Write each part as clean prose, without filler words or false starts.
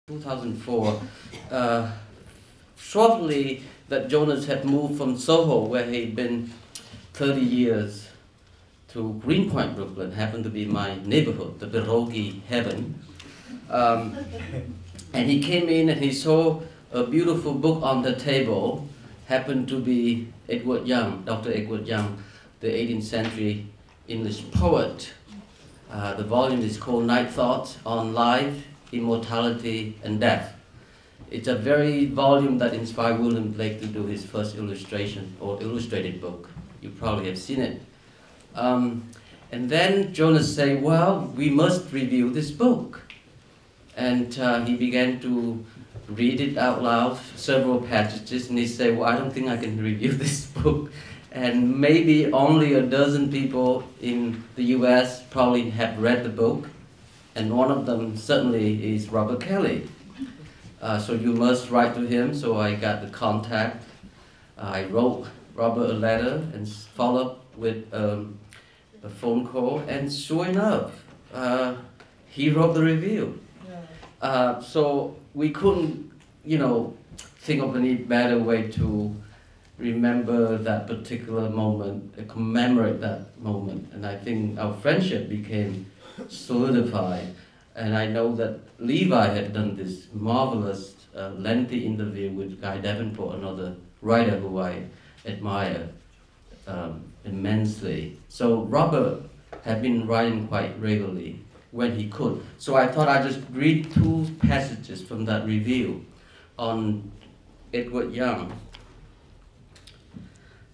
2004, shortly that Jonas had moved from Soho, where he'd been 30 years, to Greenpoint, Brooklyn, happened to be my neighborhood, the pierogi heaven. And he came in and he saw a beautiful book on the table, happened to be Edward Young, Dr. Edward Young, the 18th century English poet. The volume is called Night Thoughts on Life, Immortality, and Death. It's a very volume that inspired William Blake to do his first illustration or illustrated book. You probably have seen it. And then Jonas said, well, we must review this book. And he began to read it out loud, several passages, and he said, well, I don't think I can review this book. And maybe only a dozen people in the US probably have read the book, and one of them certainly is Robert Kelly. So you must write to him, so I got the contact. I wrote Robert a letter and followed with a phone call, and sure enough, he wrote the review. So we couldn't, think of any better way to remember that particular moment, commemorate that moment. And I think our friendship became solidified. And I know that Levi had done this marvelous, lengthy interview with Guy Davenport, another writer who I admire immensely. So Robert had been writing quite regularly when he could. So I thought I'd just read two passages from that review on Edward Young.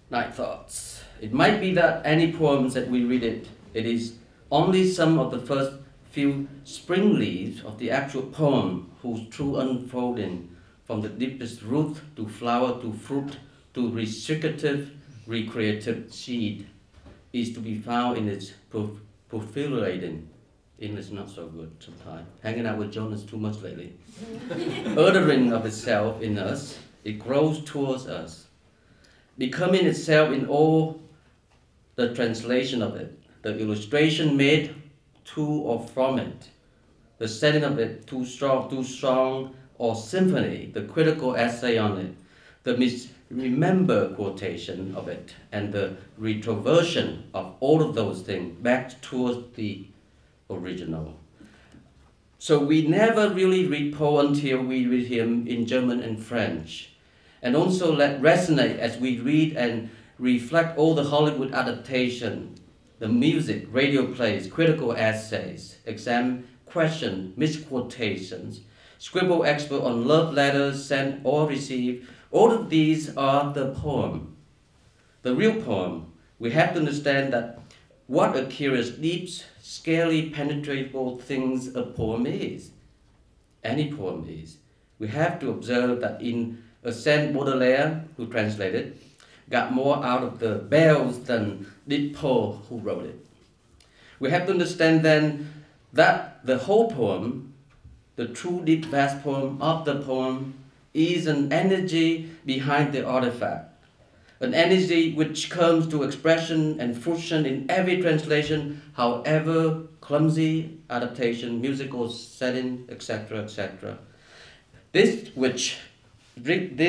Night Thoughts. It might be that any poems that we read it is only some of the first few spring leaves of the actual poem whose true unfolding from the deepest root to flower to fruit to restrictive, recreative seed is to be found in its proliferating. English not so good sometimes. Hanging out with Jonas too much lately. Uttering of itself in us, it grows towards us, becoming itself in all the translation of it, the illustration made to or from it, the setting of it too strong or symphony, the critical essay on it, the misremember quotation of it, and the retroversion of all of those things back towards the original. So we never really read Poe until we read him in German and French, and also let resonate as we read and reflect all the Hollywood adaptation, the music, radio plays, critical essays, exam questions, misquotations, scribble expert on love letters sent or received. All of these are the poem, the real poem. We have to understand that what a curious, deep, scarcely penetrable things a poem is. Any poem is. We have to observe that in a sense Baudelaire, who translated, got more out of the bells than did Poe, who wrote it. We have to understand then that the whole poem, the true deep vast poem of the poem, is an energy behind the artifact. An energy which comes to expression and fruition in every translation, however clumsy adaptation, musical setting, etc., etc. This which brings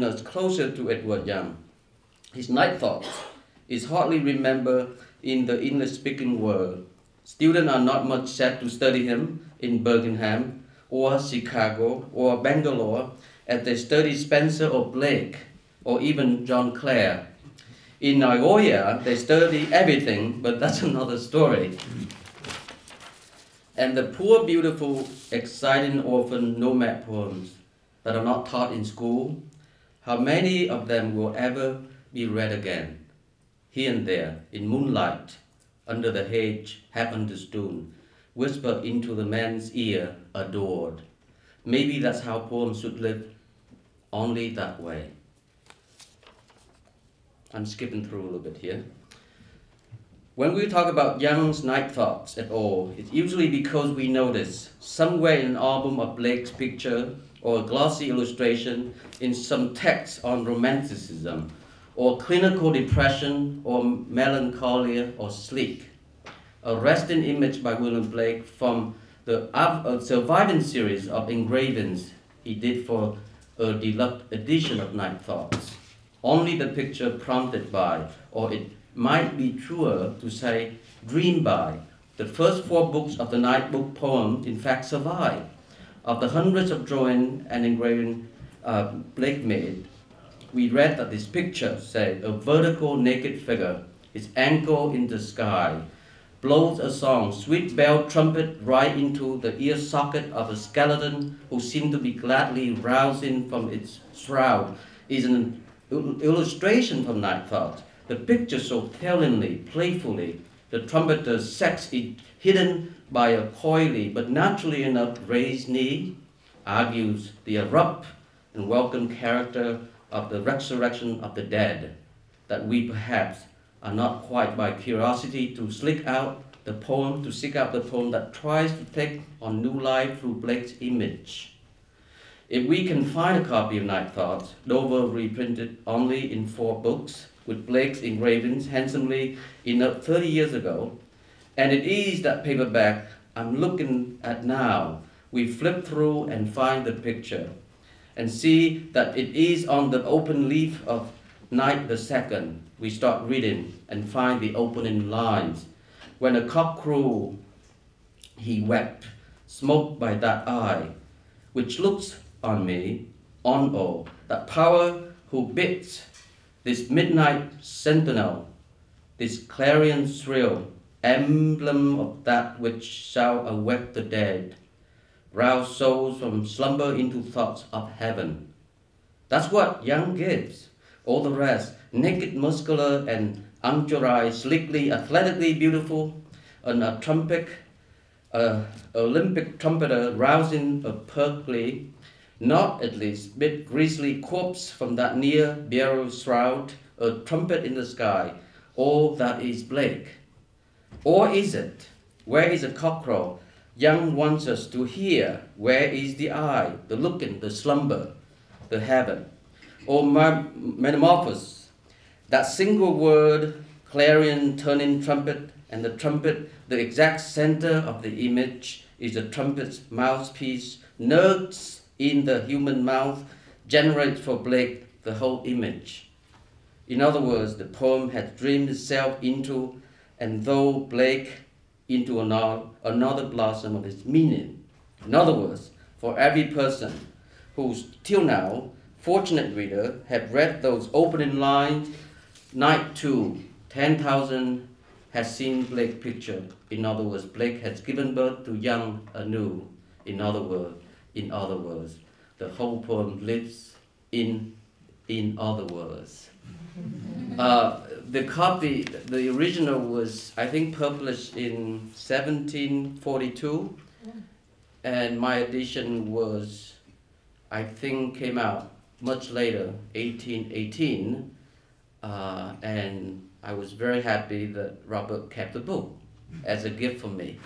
us closer to Edward Young. His Night Thoughts is hardly remembered in the English-speaking world. Students are not much set to study him in Birmingham or Chicago or Bangalore as they study Spencer or Blake or even John Clare. In Nagoya, they study everything, but that's another story. And the poor, beautiful, exciting orphan nomad poems that are not taught in school, how many of them will ever be read again? Here and there, in moonlight, under the hedge, half understood, whispered into the man's ear, adored. Maybe that's how poems should live, only that way. I'm skipping through a little bit here. When we talk about Young's Night Thoughts at all, it's usually because we notice somewhere in an album of Blake's picture or a glossy illustration in some text on romanticism or clinical depression or melancholia or sleep. A resting image by William Blake from the surviving series of engravings he did for a deluxe edition of Night Thoughts. Only the picture prompted by, or it might be truer to say, dreamed by, the first 4 books of the Night Book poems in fact survive. Of the hundreds of drawing and engraving Blake made, we read that this picture, say, a vertical naked figure, his ankle in the sky, blows a song, sweet bell trumpet right into the ear socket of a skeleton who seemed to be gladly rousing from its shroud, is an illustration from Night Thoughts. The picture so tellingly, playfully, the trumpeter's sex is hidden by a coyly but naturally enough raised knee, argues the abrupt and welcome character of the resurrection of the dead, that we perhaps are not quite by curiosity to seek out the poem that tries to take on new life through Blake's image. If we can find a copy of Night Thoughts, Dover reprinted only in 4 books, with Blake's engravings handsomely enough 30 years ago, and it is that paperback I'm looking at now, we flip through and find the picture, and see that it is on the open leaf of Night the Second. We start reading and find the opening lines. When a cock crew, he wept, smoked by that eye, which looks on me, on all, that power who bids this midnight sentinel, this clarion shrill, emblem of that which shall awake the dead, rouse souls from slumber into thoughts of heaven. That's what Young gives. All the rest, naked, muscular, and uncturized, sleekly, athletically beautiful, an Olympic trumpeter rousing a perkly, not at least bit grisly corpse from that near burial shroud, a trumpet in the sky. All that is Blake. Or is it? Where is the cockerel Young wants us to hear? Where is the eye, the looking, the slumber, the heaven? Or metamorphosis, that single word, clarion turning trumpet, and the trumpet, the exact center of the image, is the trumpet's mouthpiece, nerves in the human mouth, generates for Blake the whole image. In other words, the poem had dreamed itself into, and though Blake, into another blossom of its meaning. In other words, for every person who's till now, fortunate reader, had read those opening lines, Night 2, 10,000 has seen Blake picture. In other words, Blake has given birth to Young anew. In other words, the whole poem lives in other words. The copy, the original was, I think, published in 1742, and my edition was, I think, came out much later, 1818, and I was very happy that Robert kept the book as a gift for me.